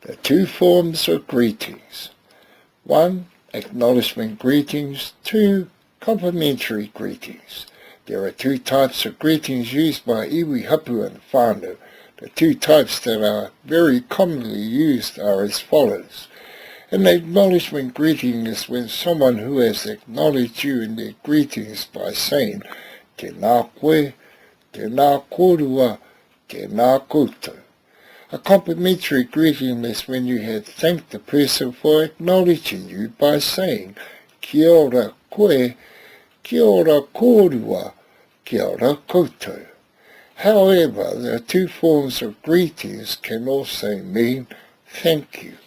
The two forms of greetings. 1. Acknowledgement greetings. 2. Complimentary greetings. There are two types of greetings used by iwi, hapu and whānau. The two types that are very commonly used are as follows. An acknowledgement greeting is when someone who has acknowledged you in their greetings by saying, Tena koe, tena korua, tena koutou. A complimentary greeting is when you have thanked the person for acknowledging you by saying, Kia ora koe, kia ora korua, kia ora koutou. However, the two forms of greetings can also mean thank you.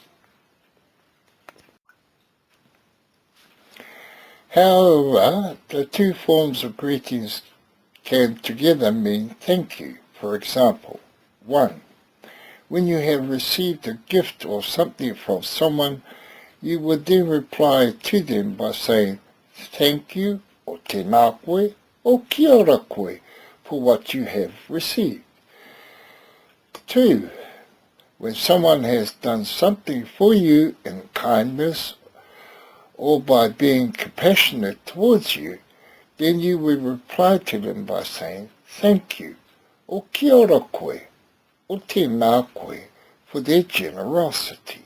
However, the two forms of greetings can together mean thank you. For example, 1. When you have received a gift or something from someone, you would then reply to them by saying thank you or tēnā koe or kia ora koe for what you have received. 2. When someone has done something for you in kindness or by being compassionate towards you, then you would reply to them by saying thank you or kia ora koe or tēnā koe for their generosity.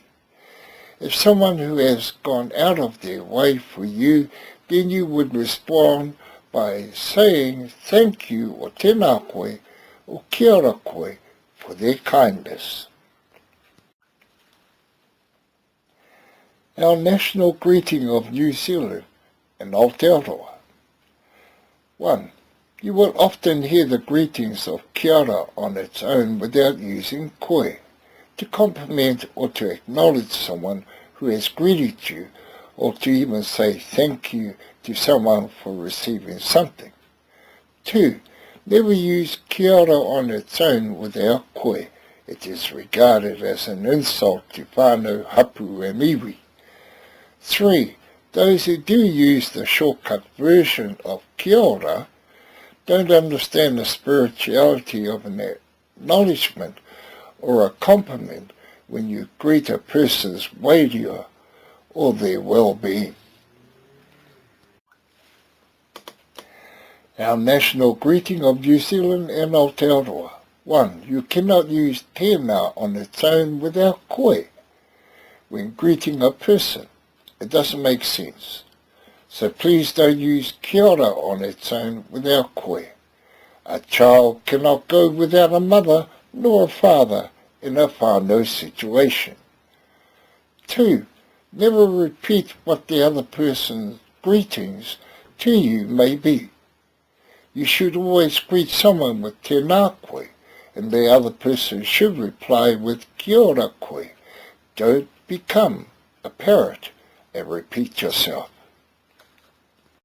If someone who has gone out of their way for you, then you would respond by saying thank you or tēnā koe or kia ora koe for their kindness. Our national greeting of New Zealand and Aotearoa. 1. You will often hear the greetings of kia ora on its own without using koe, to compliment or to acknowledge someone who has greeted you, or to even say thank you to someone for receiving something. 2. Never use kia ora on its own without koe. It is regarded as an insult to whānau, hapu and iwi. 3. Those who do use the shortcut version of kia ora don't understand the spirituality of an acknowledgement or a compliment when you greet a person's wairua or their well-being. Our national greeting of New Zealand and Aotearoa. 1. You cannot use tēnā on its own without koe when greeting a person. It doesn't make sense. So please don't use kia ora on its own without koe. A child cannot go without a mother nor a father in a whānau situation. 2. Never repeat what the other person's greetings to you may be. You should always greet someone with tēnā koe, and the other person should reply with kia ora koe. Don't become a parrot and repeat yourself.